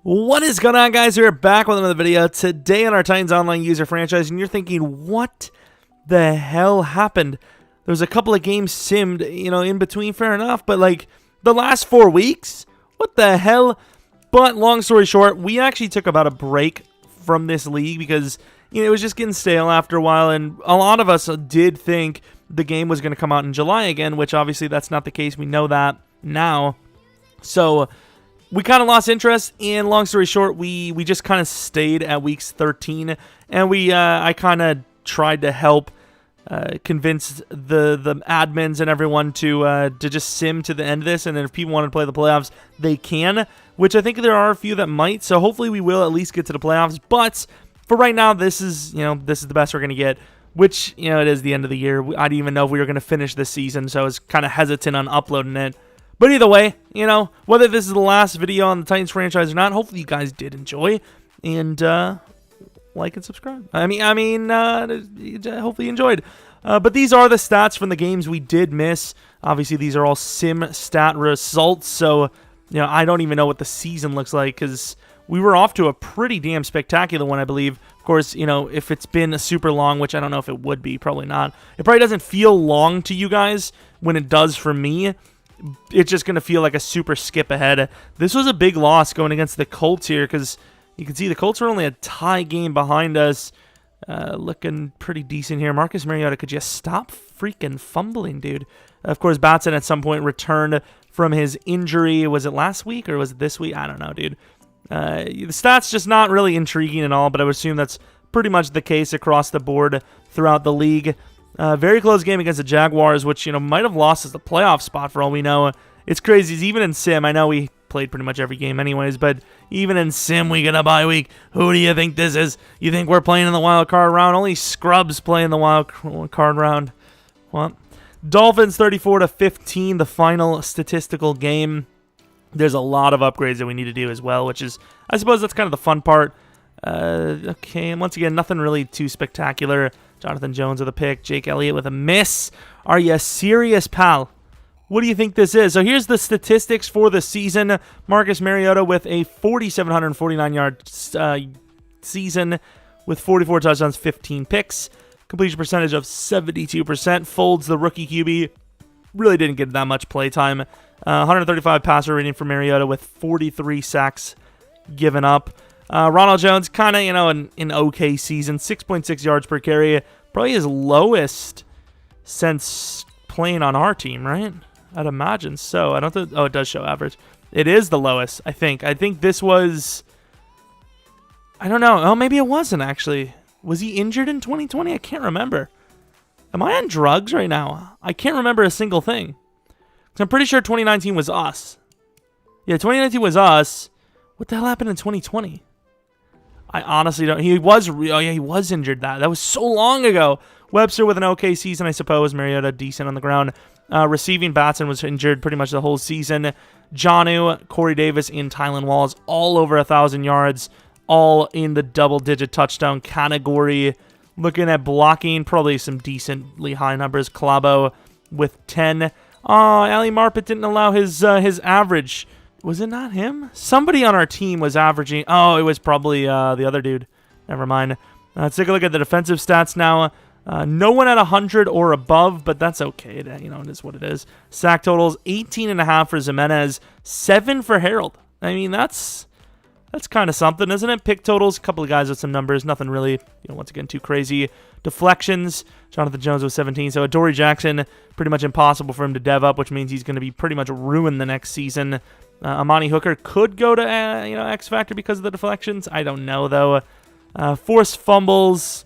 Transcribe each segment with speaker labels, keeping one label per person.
Speaker 1: What is going on, guys? We're back with another video today on our Titans Online user franchise, and you're thinking, what the hell happened? There was a couple of games simmed, in between, fair enough, but like the last 4 weeks, what the hell? But long story short, we actually took about a break from this league because it was just getting stale after a while, and a lot of us did think the game was going to come out in July again, which obviously that's not the case. We know that now. So we kind of lost interest, and long story short, we just kind of stayed at weeks 13, and I kind of tried to help convince the admins and everyone to just sim to the end of this, and then if people want to play the playoffs, they can, which I think there are a few that might, so hopefully we will at least get to the playoffs, but for right now, this is the best we're going to get, which, it is the end of the year. I didn't even know if we were going to finish this season, so I was kind of hesitant on uploading it. But either way, whether this is the last video on the Titans franchise or not, hopefully you guys did enjoy, and like and subscribe. Hopefully you enjoyed. But these are the stats from the games we did miss. Obviously, these are all sim stat results, so I don't even know what the season looks like because we were off to a pretty damn spectacular one, I believe. Of course, if it's been super long, which I don't know if it would be, probably not. It probably doesn't feel long to you guys when it does for me. It's just going to feel like a super skip ahead. This was a big loss going against the Colts here because you can see the Colts are only a tie game behind us. Looking pretty decent here. Marcus Mariota, could you stop freaking fumbling, dude? Of course, Batson at some point returned from his injury. Was it last week or was it this week? I don't know, dude. The stats just not really intriguing at all, but I would assume that's pretty much the case across the board throughout the league. Very close game against the Jaguars, which, might have lost as the playoff spot for all we know. It's crazy. Even in Sim, I know we played pretty much every game anyways, but even in Sim, we get a bye week. Who do you think this is? You think we're playing in the wild card round? Only scrubs play in the wild card round. What? Dolphins 34-15, the final statistical game. There's a lot of upgrades that we need to do as well, which is, I suppose that's kind of the fun part. Okay, and once again, nothing really too spectacular. Jonathan Jones with a pick. Jake Elliott with a miss. Are you serious, pal? What do you think this is? So here's the statistics for the season. Marcus Mariota with a 4,749-yard season with 44 touchdowns, 15 picks. Completion percentage of 72%. Folds, the rookie QB, really didn't get that much play time. 135 passer rating for Mariota with 43 sacks given up. Ronald Jones, kind of, an okay season. 6.6 yards per carry. Probably his lowest since playing on our team, right? I'd imagine so. I don't think... Oh, it does show average. It is the lowest, I think. I think this was... I don't know. Oh, maybe it wasn't, actually. Was he injured in 2020? I can't remember. Am I on drugs right now? I can't remember a single thing. Because I'm pretty sure 2019 was us. Yeah, 2019 was us. What the hell happened in 2020? I honestly don't... He was injured. That was so long ago. Webster with an okay season, I suppose. Mariota decent on the ground. Receiving, Batson was injured pretty much the whole season. Jonnu, Corey Davis, and Tylan Wallace all over 1,000 yards. All in the double-digit touchdown category. Looking at blocking, probably some decently high numbers. Clabo with 10. Ali Marpet didn't allow his average. Was it not him? Somebody on our team was averaging... Oh, it was probably the other dude. Never mind. Let's take a look at the defensive stats now. No one at 100 or above, but that's okay. It is what it is. Sack totals, 18.5 for Zimenez, 7 for Harold. I mean, that's kind of something, isn't it? Pick totals, a couple of guys with some numbers. Nothing really, once again, too crazy. Deflections, Jonathan Jones with 17. So Adoree Jackson, pretty much impossible for him to dev up, which means he's going to be pretty much ruined the next season. Amani Hooker could go to, X Factor because of the deflections. I don't know, though. Forced fumbles,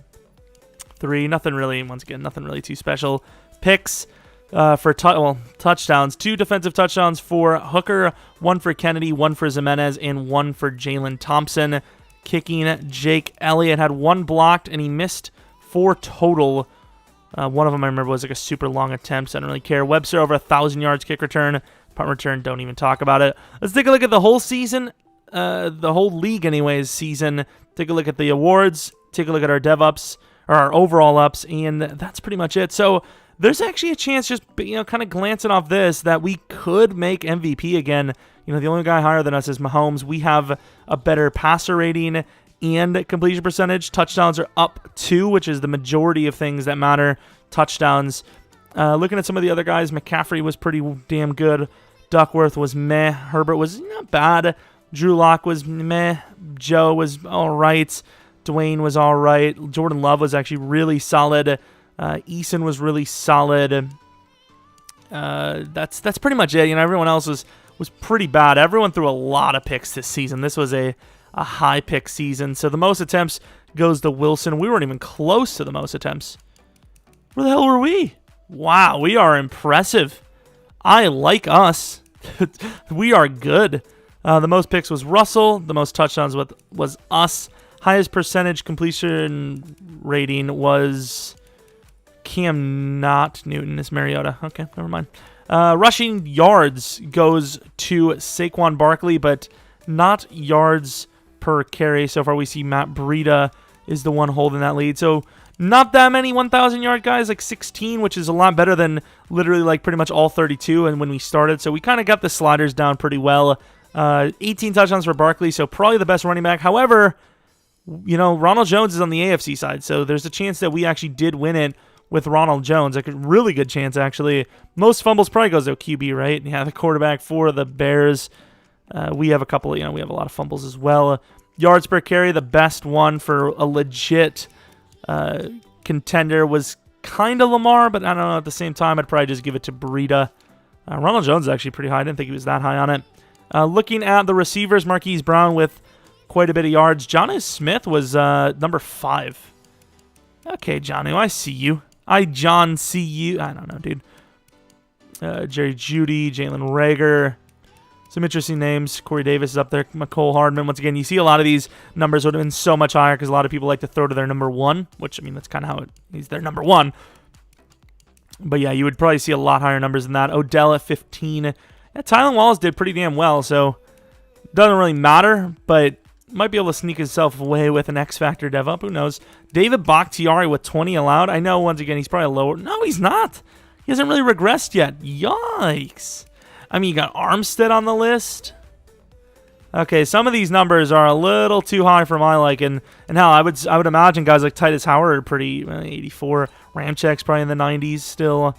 Speaker 1: 3. Nothing really, once again, nothing really too special. Picks for touchdowns. 2 defensive touchdowns for Hooker, 1 for Kennedy, 1 for Zimenez, and 1 for Jalen Thompson. Kicking, Jake Elliott had 1 blocked, and he missed 4 total. One of them I remember was like a super long attempt, so I don't really care. Webster over 1,000 yards kick return. Punt return, don't even talk about it. Let's take a look at the whole season, the whole league anyways season. Take a look at the awards, take a look at our dev ups, or our overall ups, and that's pretty much it. So there's actually a chance, just kind of glancing off this, that we could make MVP again. The only guy higher than us is Mahomes. We have a better passer rating and completion percentage. Touchdowns are up 2, which is the majority of things that matter. Touchdowns. Looking at some of the other guys, McCaffrey was pretty damn good. Duckworth was meh. Herbert was not bad. Drew Lock was meh. Joe was all right. Dwayne was all right. Jordan Love was actually really solid. Eason was really solid. That's pretty much it. Everyone else was pretty bad. Everyone threw a lot of picks this season. This was a high pick season. So the most attempts goes to Wilson. We weren't even close to the most attempts. Where the hell were we? Wow, we are impressive. I like us. We are good. The most picks was Russell. The most touchdowns was us. Highest percentage completion rating was Cam, not Newton. It's Mariota. Okay, never mind. Rushing yards goes to Saquon Barkley, but not yards per carry. So far we see Matt Breida is the one holding that lead. So not that many 1,000-yard guys, like 16, which is a lot better than literally like pretty much all 32 and when we started. So we kind of got the sliders down pretty well. 18 touchdowns for Barkley, so probably the best running back. However, Ronald Jones is on the AFC side, so there's a chance that we actually did win it with Ronald Jones. Like a really good chance, actually. Most fumbles probably goes to QB, right? Yeah, the quarterback for the Bears. We have a couple, we have a lot of fumbles as well. Yards per carry, the best one for a legit contender was kind of Lamar, but I don't know, at the same time, I'd probably just give it to Breida. Ronald Jones is actually pretty high. I didn't think he was that high on it. Looking at the receivers, Marquise Brown with quite a bit of yards. Jonnu Smith was number 5. Okay, Jonnu, I see you. John see you. I don't know, dude. Jerry Jeudy, Jalen Reagor. Some interesting names. Corey Davis is up there. McCole Hardman. Once again, you see a lot of these numbers would have been so much higher because a lot of people like to throw to their number 1, which, that's kind of how he's their number 1. But yeah, you would probably see a lot higher numbers than that. Odell at 15. Yeah, Tylan Wallace did pretty damn well, so doesn't really matter, but might be able to sneak himself away with an X-Factor dev up. Who knows? David Bakhtiari with 20 allowed. I know, once again, he's probably lower. No, he's not. He hasn't really regressed yet. Yikes. You got Armstead on the list. Okay, some of these numbers are a little too high for my liking. And hell, I would imagine guys like Titus Howard are pretty 84. Ramchek's probably in the 90s still.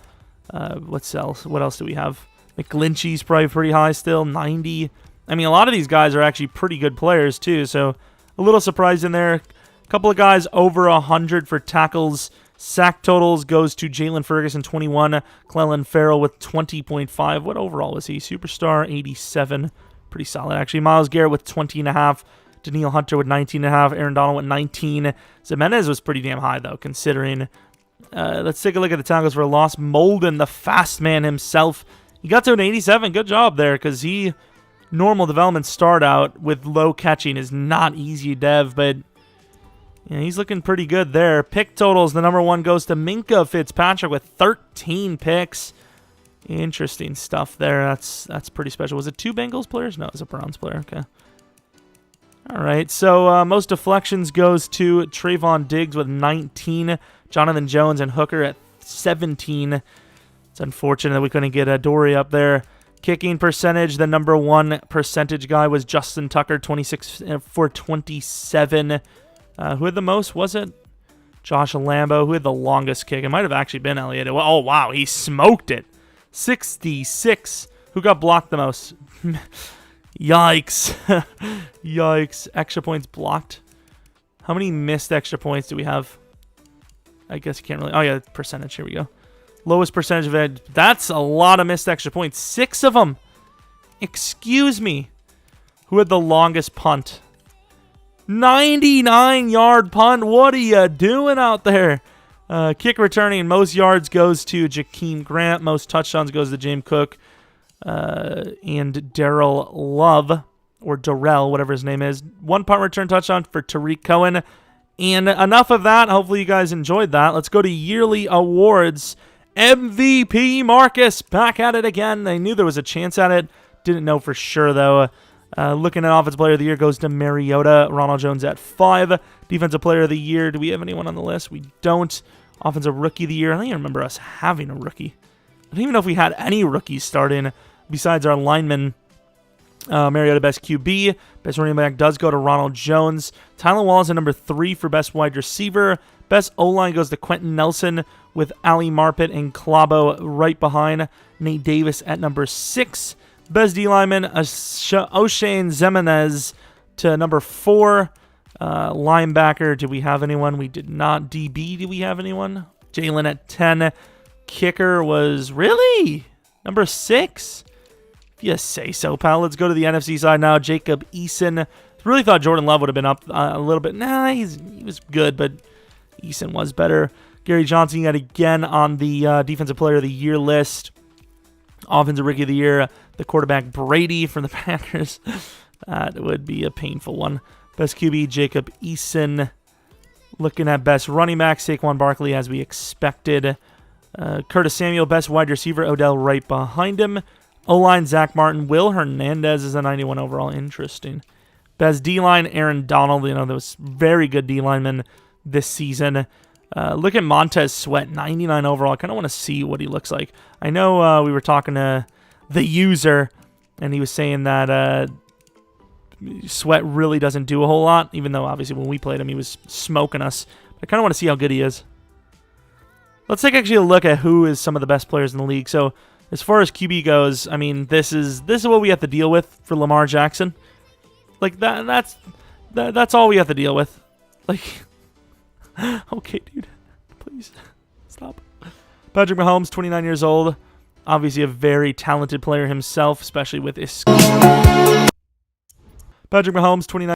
Speaker 1: What else do we have? McGlinchey's probably pretty high still, 90. A lot of these guys are actually pretty good players too, so a little surprised in there. A couple of guys over 100 for tackles. Sack totals goes to Jalen Ferguson, 21. Clellan Ferrell with 20.5. What overall was he? Superstar, 87. Pretty solid, actually. Myles Garrett with 20.5. Daniil Hunter with 19.5. Aaron Donald with 19. Zimenez was pretty damn high, though, considering. Let's take a look at the tackles for a loss. Molden, the fast man himself. He got to an 87. Good job there, because normal development start out with low catching is not easy dev, but he's looking pretty good there. Pick totals, the number 1 goes to Minkah Fitzpatrick with 13 picks. Interesting stuff there. That's pretty special. Was it 2 Bengals players? No, it was a Browns player. Okay. All right, so most deflections goes to Trayvon Diggs with 19. Jonathan Jones and Hooker at 17. It's unfortunate that we couldn't get Dory up there. Kicking percentage, the number 1 percentage guy was Justin Tucker, 26 for 27. Who had the most, was it? Josh Lambo. Who had the longest kick? It might have actually been Elliott. Oh, wow, he smoked it. 66. Who got blocked the most? Yikes. Yikes. Extra points blocked. How many missed extra points do we have? I guess you can't really... Oh, yeah, percentage. Here we go. Lowest percentage of it. That's a lot of missed extra points. 6 of them. Excuse me. Who had the longest punt? 99-yard punt. What are you doing out there? Kick returning. Most yards goes to Jakeem Grant. Most touchdowns goes to James Cook. And Darrell Love. Or Darrell, whatever his name is. 1 punt return touchdown for Tariq Cohen. And enough of that. Hopefully you guys enjoyed that. Let's go to yearly awards. MVP Marcus back at it again. They knew there was a chance at it. Didn't know for sure, though. Looking at Offensive Player of the Year goes to Mariota. Ronald Jones at 5. Defensive Player of the Year. Do we have anyone on the list? We don't. Offensive Rookie of the Year. I don't even remember us having a rookie. I don't even know if we had any rookies starting besides our linemen. Mariota, best QB. Best running back does go to Ronald Jones. Tylan Wallace at number 3 for best wide receiver. Best O-line goes to Quentin Nelson with Ali Marpet and Klabo right behind. Nate Davis at number 6. Best D-lineman, O'Shane Zemenez to number 4. Linebacker, did we have anyone? We did not. DB, did we have anyone? Jalen at 10. Kicker was, really? Number 6? If you say so, pal. Let's go to the NFC side now. Jacob Eason. Really thought Jordan Love would have been up a little bit. Nah, he was good, but Eason was better. Gary Johnson yet again on the Defensive Player of the Year list. Offensive Rookie of the Year, the quarterback Brady from the Packers. That would be a painful one. Best QB, Jacob Eason. Looking at best running back, Saquon Barkley, as we expected. Curtis Samuel, best wide receiver, Odell right behind him. O-line, Zach Martin. Will Hernandez is a 91 overall. Interesting. Best D-line, Aaron Donald. You know, that was very good D-lineman this season. Look at Montez Sweat, 99 overall. I kind of want to see what he looks like. I know we were talking to the user, and he was saying that Sweat really doesn't do a whole lot, even though obviously when we played him, he was smoking us. But I kind of want to see how good he is. Let's take actually a look at who is some of the best players in the league. So as far as QB goes, I mean, this is what we have to deal with for Lamar Jackson. Like that's all we have to deal with. Like, okay, dude, please stop. Patrick Mahomes, 29 years old, obviously a very talented player himself, especially with his. Patrick Mahomes, 29.